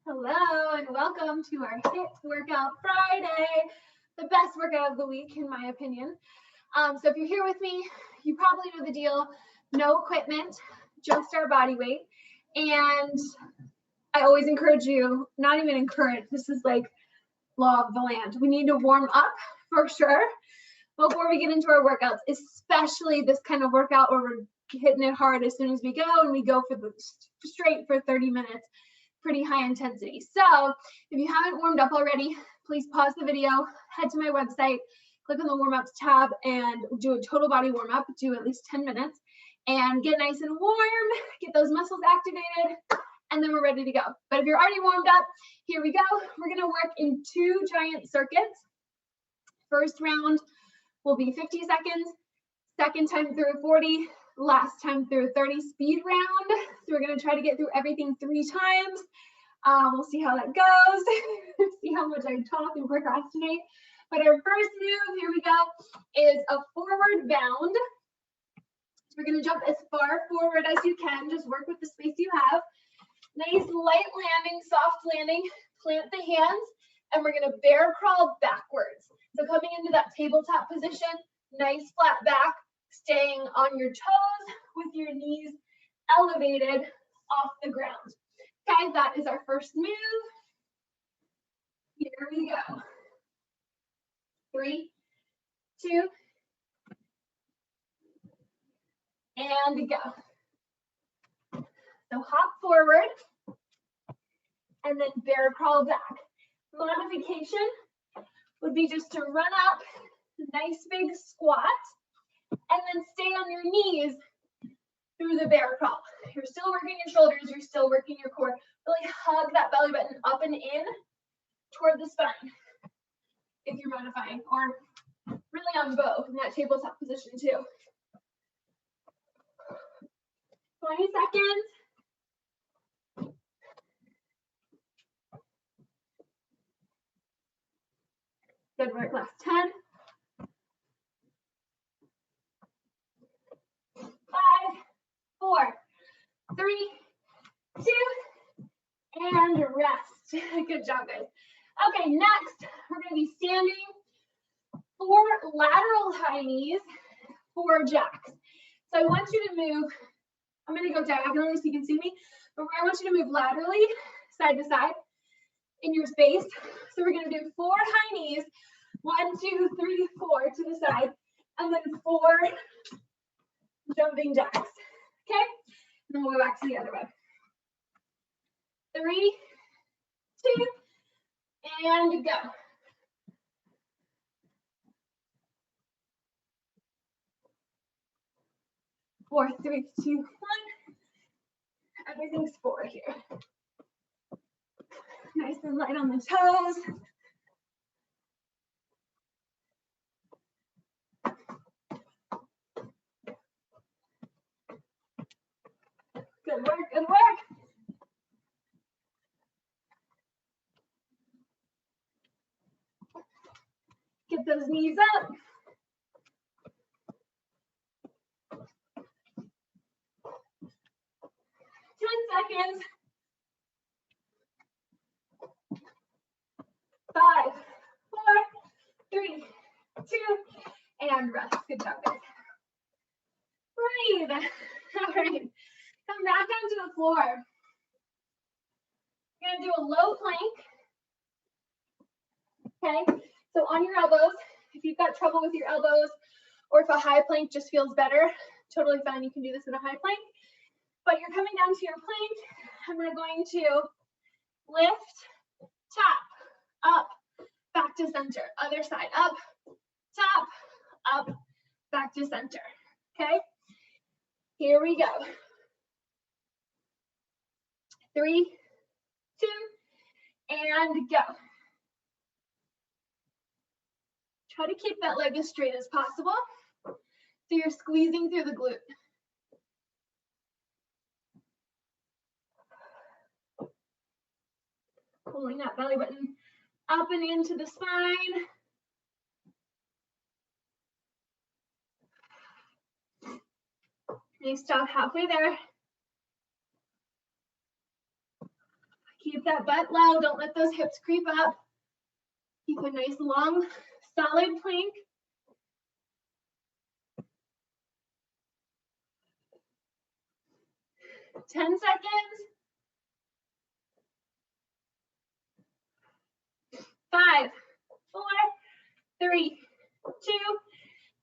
Hello and welcome to our HIIT Workout Friday, the best workout of the week in my opinion. So if you're here with me, you probably know the deal. No equipment, just our body weight. And I always encourage you, not even encourage, this is like law of the land. We need to warm up for sure before we get into our workouts, especially this kind of workout where we're hitting it hard as soon as we go and we go for the straight for 30 minutes. Pretty high intensity. So if you haven't warmed up already, please pause the video, head to my website, click on the warm-ups tab and do a total body warm-up, do at least 10 minutes and get nice and warm, get those muscles activated, and then we're ready to go. But if you're already warmed up, here we go. We're gonna work in 2 giant circuits. First round will be 50 seconds, second time through 40, last time through 30 speed round. So we're going to try to get through everything 3 times. We'll see how that goes, see how much I talk and procrastinate. But our first move, here we go, is a forward bound. So we're going to jump as far forward as you can. Just work with the space you have. Nice light landing, soft landing. Plant the hands, and we're going to bear crawl backwards. So coming into that tabletop position, nice flat back. Staying on your toes with your knees elevated off the ground. Okay, that is our first move. Here we go. 3, 2, and go. So hop forward and then bear crawl back. Modification would be just to run up, nice big squat, and then stay on your knees through the bear crawl. You're still working your shoulders, you're still working your core. Really hug that belly button up and in toward the spine if you're modifying, or really on both in that tabletop position too. 20 seconds. Good work, last 10. 5, 4, 3, 2, and rest. Good job, guys. Okay, next, we're going to be standing 4 lateral high knees, 4 jacks. So I want you to move, I'm going to go diagonally so you can see me, but I want you to move laterally, side to side, in your space. So we're going to do 4 high knees, 1, 2, 3, 4 to the side, and then 4 jumping jacks. Okay? And then we'll go back to the other one. 3, 2, and go. 4, 3, 2, 1. Everything's 4 here. Nice and light on the toes. Good work, good work. Get those knees up. 10 seconds. 5, 4, 3, 2, and rest. Good job, guys. Breathe. All right. Come back onto the floor. You're going to do a low plank. Okay. So on your elbows, if you've got trouble with your elbows, or if a high plank just feels better, totally fine. You can do this in a high plank. But you're coming down to your plank, and we're going to lift, tap, up, back to center. Other side, up, tap, up, back to center. Okay? Here we go. 3, 2, and go. Try to keep that leg as straight as possible. So you're squeezing through the glute. Pulling that belly button up and into the spine. Nice job halfway there. Keep that butt low. Don't let those hips creep up. Keep a nice long, solid plank. 10 seconds. 5, 4, 3, 2,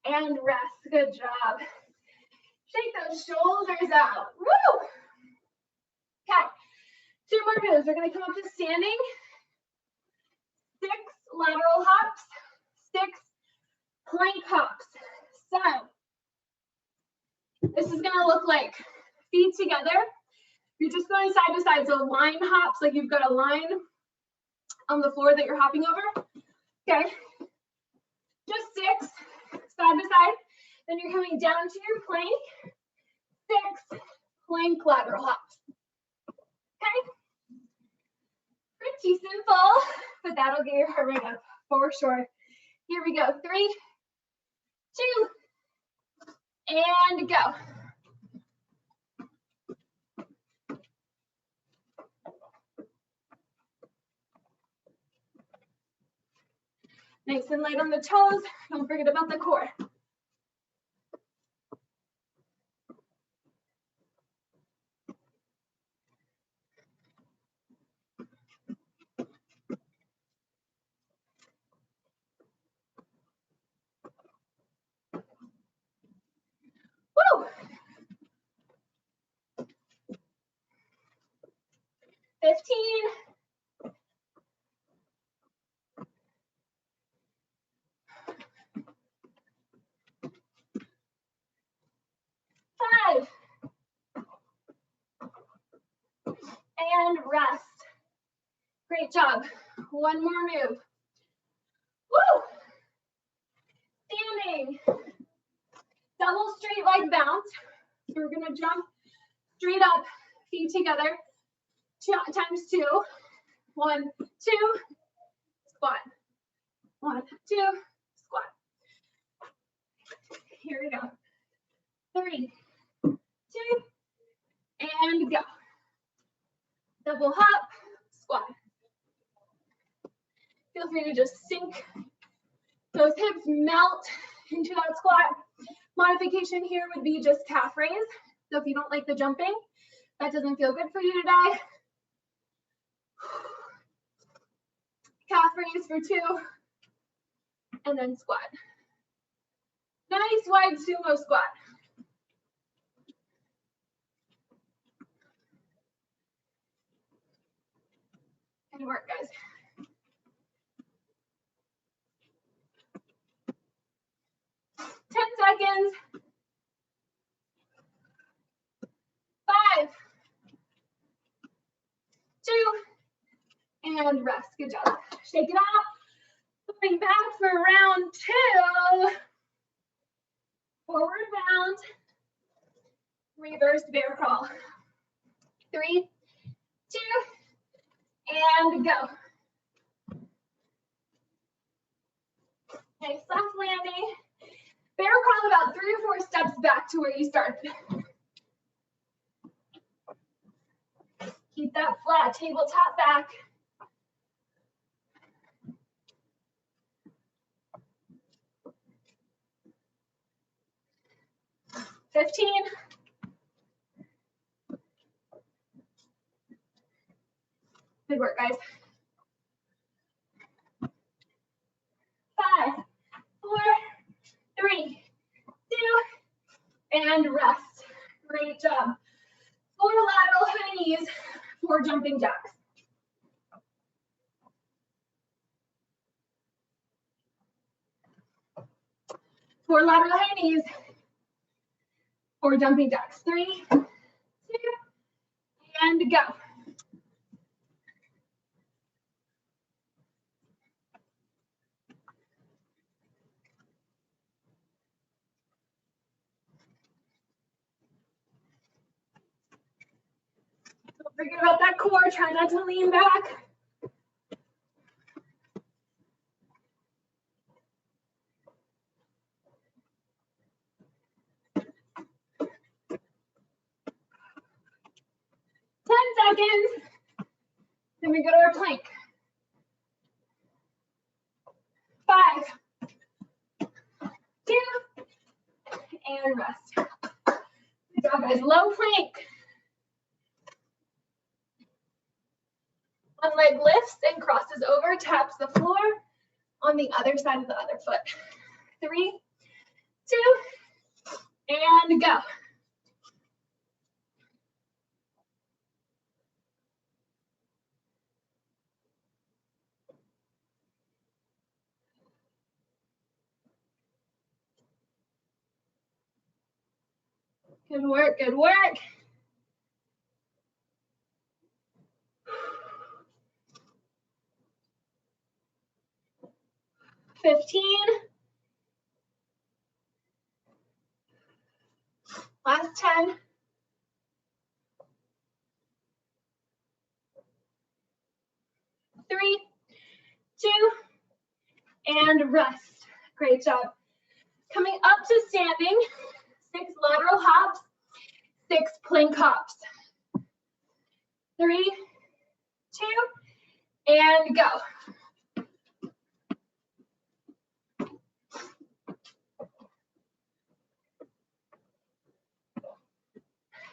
and rest. Good job. Shake those shoulders out. Woo! Okay, 2 more moves. We're gonna come up to standing. 6 lateral hops, 6 plank hops. So this is gonna look like feet together. You're just going side to side. So line hops, like you've got a line on the floor that you're hopping over. Okay, just 6 side to side. Then you're coming down to your plank. 6 plank lateral hops. Okay, pretty simple, but that'll get your heart rate up for sure. Here we go. 3, 2, and go. Nice and light on the toes. Don't forget about the core. Woo! 15. 5. And rest. Great job. One more move. Woo! Standing. Double straight leg bounce. So we're gonna jump straight up, feet together, times 2. 1, 2, squat. 1, 2, squat. Here we go. 3, 2, and go. Double hop, squat. Feel free to just sink those hips, melt into that squat. Modification here would be just calf raise. So if you don't like the jumping, that doesn't feel good for you today. Calf raise for 2, and then squat. Nice wide sumo squat. Good work, guys. Seconds. 5, 2, and rest. Good job. Shake it off. Going back for round 2. Forward bound. Reverse bear crawl. 3, 2, and go. Nice soft landing. Bear crawl about 3 or 4 steps back to where you started. Keep that flat tabletop back. Fifteen. Good work, guys. 5, 4, 3, 2, and rest. Great job. 4 lateral high knees, 4 jumping jacks. Four lateral high knees, 4 jumping jacks. 3, 2, and go. Don't forget about that core. Try not to lean back. Seconds. Then we go to our plank. 5, 2, and rest. Good job, guys. Low plank. One leg lifts and crosses over, taps the floor on the other side of the other foot. 3, 2, and go. Good work, good work. 15. Last 10. 3, 2, and rest. Great job. Coming up to standing, 6 lateral hops, 6 plank hops. 3, 2, and go.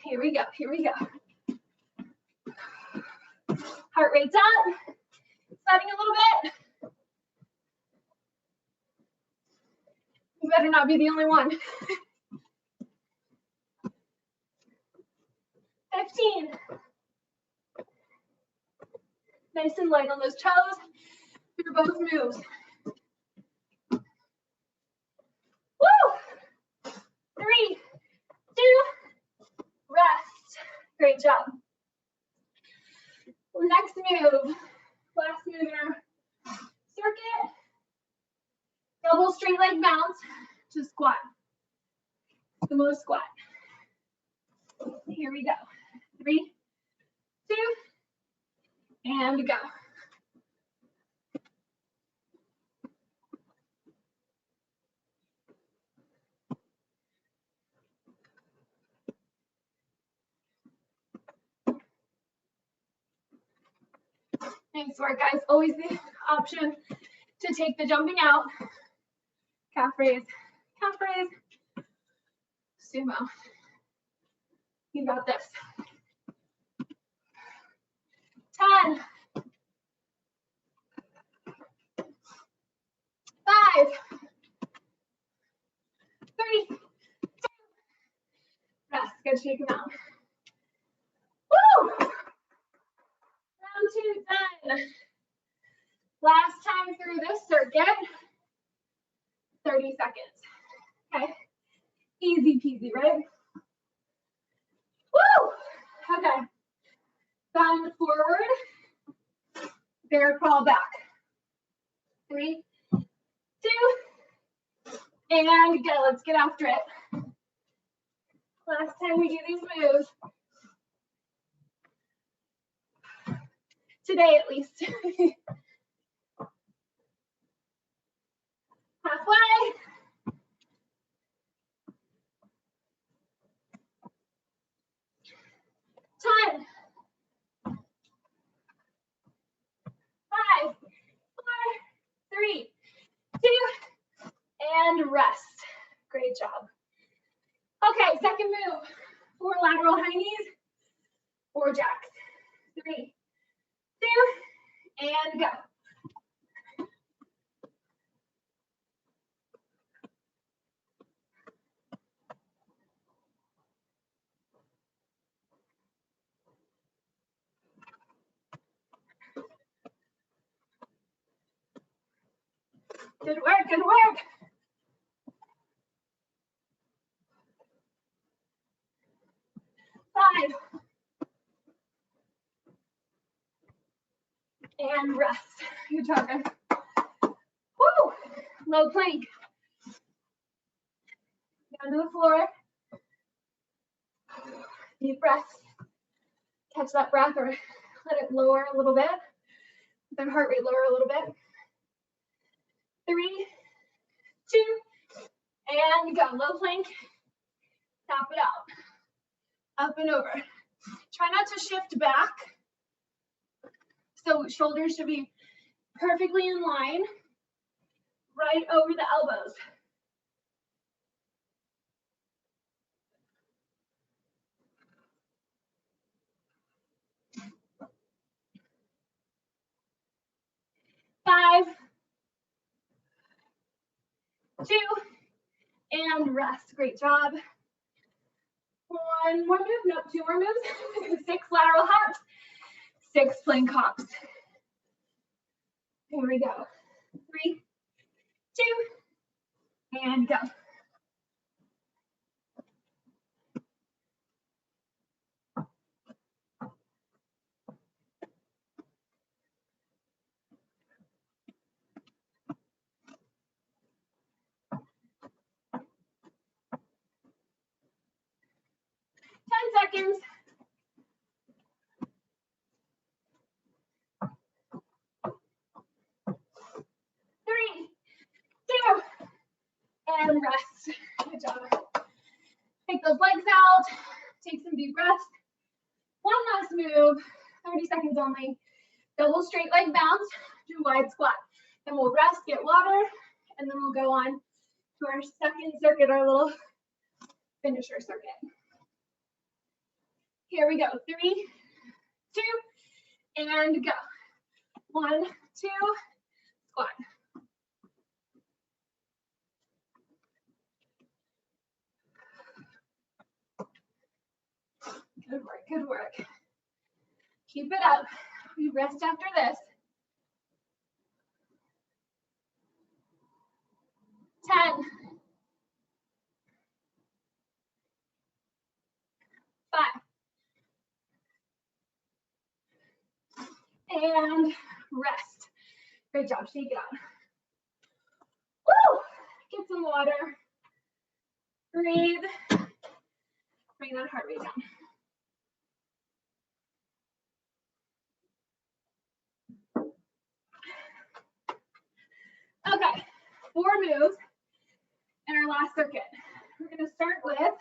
Here we go, here we go. Heart rate's up, sweating a little bit. You better not be the only one. 15. Nice and light on those toes through both moves. Woo! 3, 2, rest. Great job. Next move, last move in our circuit, double straight leg bounce to squat. Sumo squat. Here we go. 3, 2, and go. Nice work, guys. Always the option to take the jumping out. Calf raise, sumo. You got this. 10, 5, 3, 2, rest. Good, shake them out. Woo! Round 2 done. Last time through this circuit, 30 seconds. Okay, easy peasy, right? Woo! Okay, bend forward, bear crawl back. 3, 2, and go. Let's get after it. Last time we do these moves. Today at least. Halfway. 10, 5, 4, 3, 2, and rest. Great job. Okay, second move. 4 lateral high knees, 4 jacks. 3, 2, and go. Good work, good work. Five. And rest. Good job, guys. Woo! Low plank. Down to the floor. Deep breath. Catch that breath or let it lower a little bit. Let the heart rate lower a little bit. 3, 2, and go. Low plank. Tap it out. Up and over. Try not to shift back. So shoulders should be perfectly in line, right over the elbows. Five, 2, and rest. Great job. One more move, nope, 2 more moves. 6 lateral hops, 6 plank hops. Here we go. 3, 2, and go. 10 seconds. 3, 2, and rest. Good job. Take those legs out. Take some deep breaths. One last move. 30 seconds only. Double straight leg bounce. Do wide squat. Then we'll rest, get water, and then we'll go on to our second circuit, our little finisher circuit. Here we go. 3, 2, and go. 1, 2, squat. Good work, good work. Keep it up. We rest after this. 10, 5, and rest. Great job, shake it out. Woo! Get some water. Breathe. Bring that heart rate down. Okay, 4 moves in our last circuit. We're gonna start with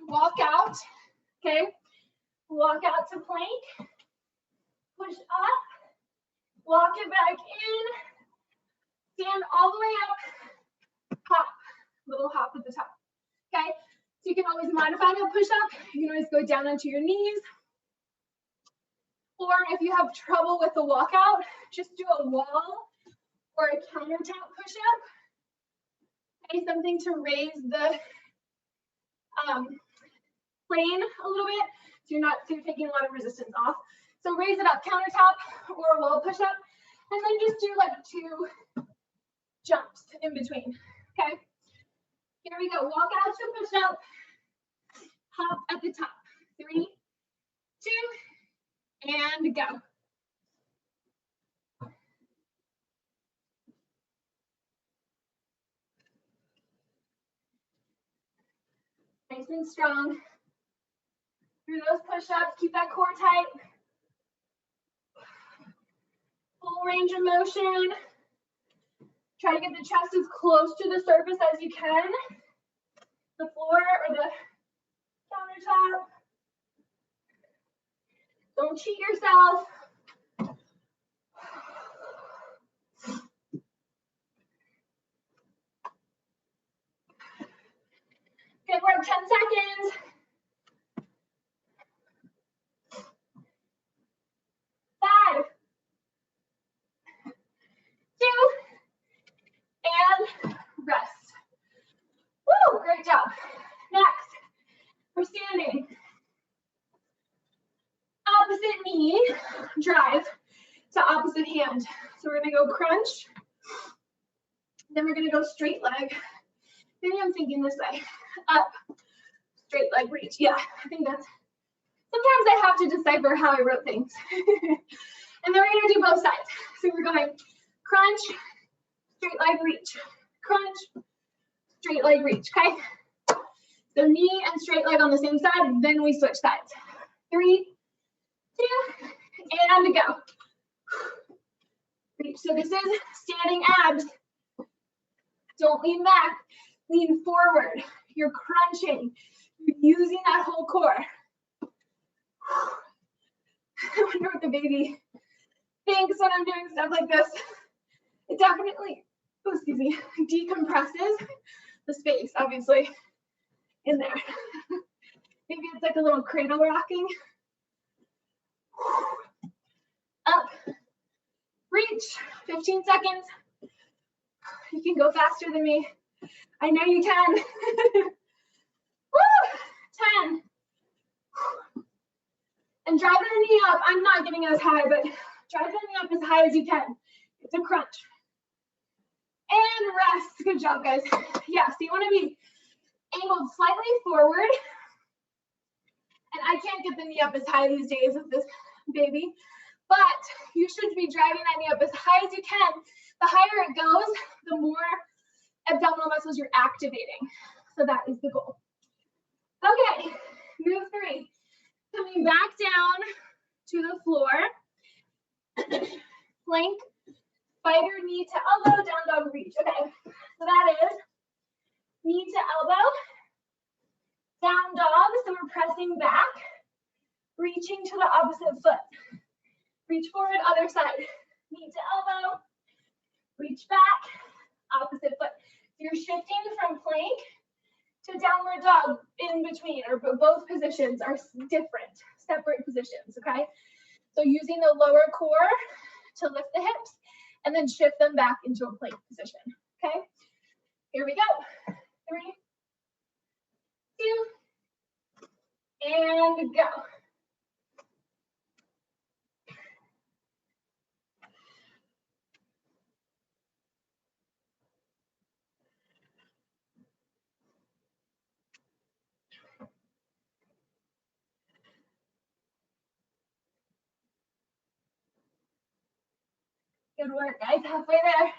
walk out, okay? Walk out to plank, push up, walk it back in, stand all the way up, hop, little hop at the top, okay? So you can always modify that push up. You can always go down onto your knees. Or if you have trouble with the walkout, just do a wall or a countertop push up. Okay, something to raise the plane a little bit, so you're taking a lot of resistance off. So raise it up, countertop or a wall push up, and then just do like 2 jumps in between. Okay. Here we go. Walk out to push up, hop at the top. 3, 2, and go. Nice and strong. Through those push-ups, keep that core tight. Full range of motion. Try to get the chest as close to the surface as you can. The floor or the countertop. Don't cheat yourself. Good work, 10 seconds. 5, 2, and rest. Woo, great job. Next, we're standing. Opposite knee, drive to opposite hand. So we're gonna go crunch. Then we're gonna go straight leg. Maybe I'm thinking this way. Up, straight leg reach. Yeah, I think that's, sometimes I have to decipher how I wrote things. And then we're gonna do both sides. So we're going crunch, straight leg reach, crunch, straight leg reach, okay? So knee and straight leg on the same side, then we switch sides. 3, 2, and go. Reach. So this is standing abs. Don't lean back, lean forward. You're crunching, you're using that whole core. I wonder what the baby thinks when I'm doing stuff like this. It definitely, oh, excuse me, decompresses the space, obviously, in there. Maybe it's like a little cradle rocking. Up, reach, 15 seconds. You can go faster than me. I know you can. Woo! 10. And drive the knee up. I'm not getting as high, but drive the knee up as high as you can. It's a crunch. And rest. Good job, guys. Yeah, so you want to be angled slightly forward. And I can't get the knee up as high these days with this baby, but you should be driving that knee up as high as you can. The higher it goes, the more abdominal muscles you're activating. So that is the goal. Okay, move 3. Coming back down to the floor. Plank, spider, knee to elbow, down dog, reach. Okay, so that is knee to elbow, down dog, so we're pressing back, reaching to the opposite foot. Reach forward, other side. Knee to elbow, reach back, opposite foot. You're shifting from plank to downward dog in between, or both positions are different, separate positions, okay? So using the lower core to lift the hips and then shift them back into a plank position, okay? Here we go. 3, 2, and go. Good work, guys, halfway there.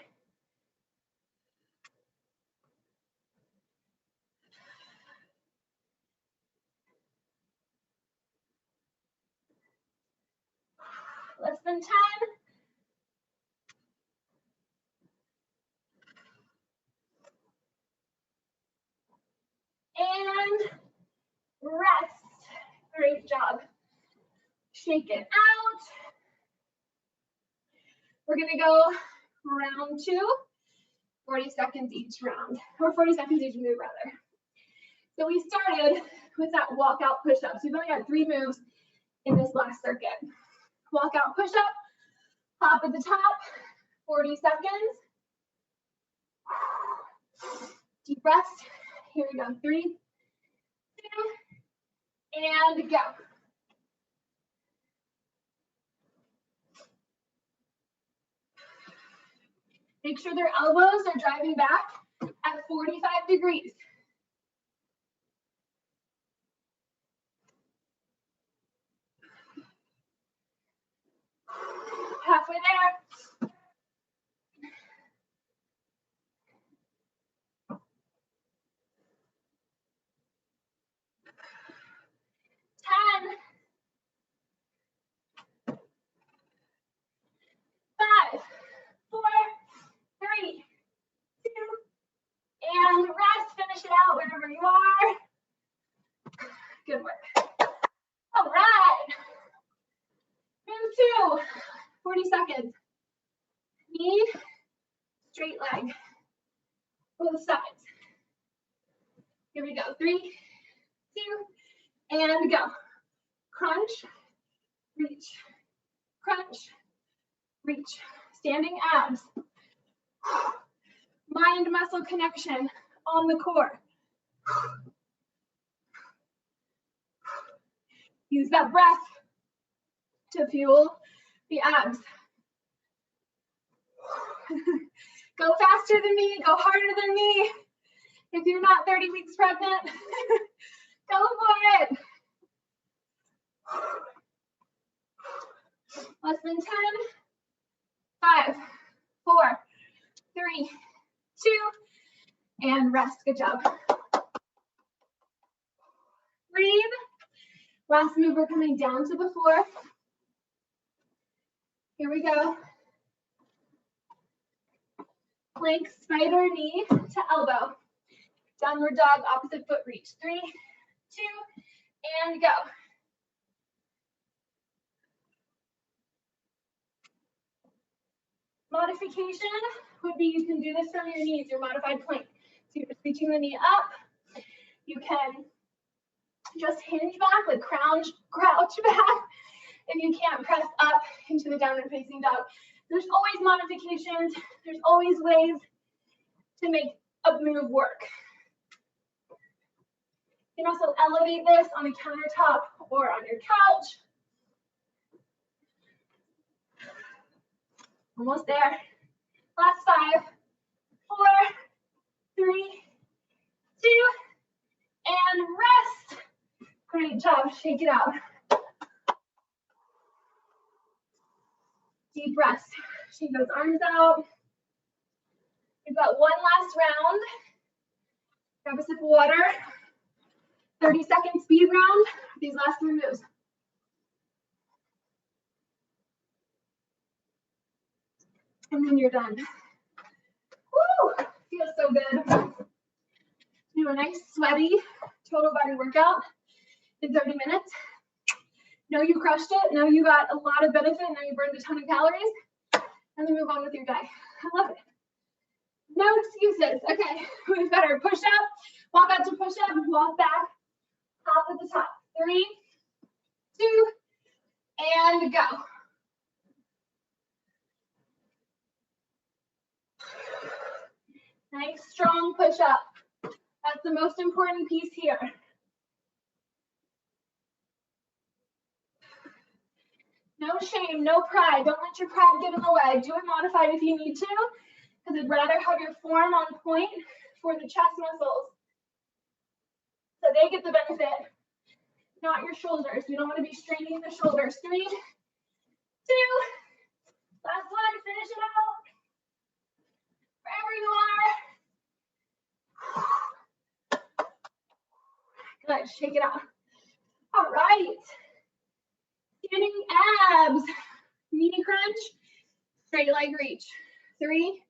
Less than 10. And rest. Great job. Shake it out. We're gonna go round 2, 40 seconds each round, or 40 seconds each move rather. So we started with that walkout push-ups. We've only got 3 moves in this last circuit. Walkout push-up, hop at the top, 40 seconds. Deep breath. Here we go. 3, 2, and go. Make sure their elbows are driving back at 45 degrees. Halfway there. 10. 5, 4, 3, 2, and rest. Finish it out wherever you are. Good work. All right. Move 2. 40 seconds. Knee, straight leg. Both sides. Here we go. 3, 2, and go. Crunch, reach, crunch, reach. Standing abs. Mind muscle connection on the core. Use that breath to fuel the abs. Go faster than me, go harder than me. If you're not 30 weeks pregnant, go for it. Less than 10, 5, 4, 3, 2, and rest. Good job. Breathe. Last move, we're coming down to the floor. Here we go. Plank, spider, knee to elbow. Downward dog, opposite foot reach. 3, 2, and go. Modification would be you can do this from your knees, your modified plank. So you're just reaching the knee up. You can just hinge back, like crouch back. If you can't, press up into the downward facing dog. There's always modifications. There's always ways to make a move work. You can also elevate this on the countertop or on your couch. Almost there. Last 5, 4, 3, 2, and rest. Great job. Shake it out. Deep breaths. Shake those arms out. We've got one last round. Grab a sip of water. 30-second speed round. These last 3 moves. And then you're done. Woo! Feels so good. Do a nice sweaty total body workout in 30 minutes. Know you crushed it. Know you got a lot of benefit. Know you burned a ton of calories. And then move on with your day. I love it. No excuses. Okay, we've got our push up. Walk out to push up. Walk back. Hop at the top. 3, 2, and go. Nice, strong push up. That's the most important piece here. No shame, no pride. Don't let your pride get in the way. Do it modified if you need to, because I'd rather have your form on point for the chest muscles. So they get the benefit, not your shoulders. We don't want to be straining the shoulders. 3, 2, last one, finish it out. Wherever you are. Good, shake it out. All right. Standing abs, knee crunch, straight leg reach. 3,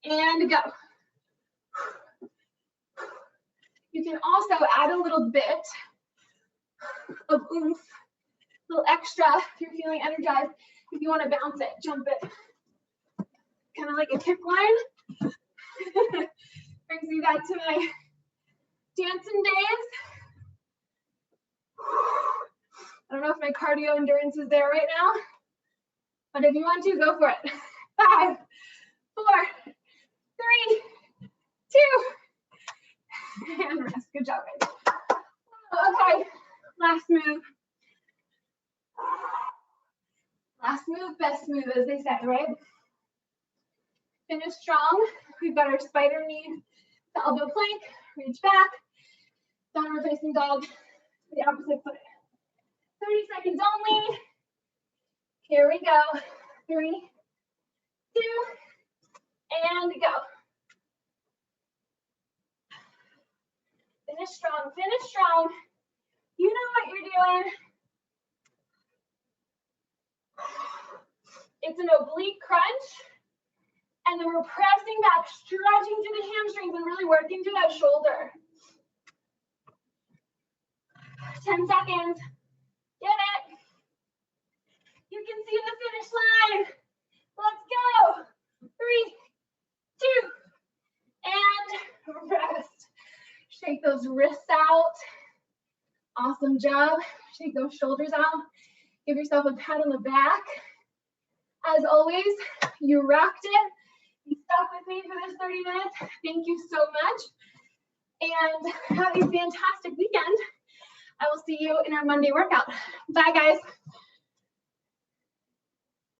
2, and go. You can also add a little bit of oomph, a little extra if you're feeling energized. If you want to bounce it, jump it. Kind of like a kick line. Brings me back to my dancing days. I don't know if my cardio endurance is there right now, but if you want to, go for it. 5, 4, 3, 2, and rest. Good job, guys. Okay, last move. Last move, best move, as they say, right? Finish strong. We've got our spider knee to elbow plank. Reach back. Downward facing dog. The opposite foot. 30 seconds only. Here we go. 3, 2, and go. Finish strong, finish strong. You know what you're doing. It's an oblique crunch. And then we're pressing back, stretching through the hamstrings and really working through that shoulder. 10 seconds. Get it. You can see the finish line. Let's go. 3, 2, and rest. Shake those wrists out. Awesome job. Shake those shoulders out. Give yourself a pat on the back. As always, you rocked it. You stuck with me for this 30 minutes. Thank you so much. And have a fantastic weekend. I will see you in our Monday workout. Bye, guys.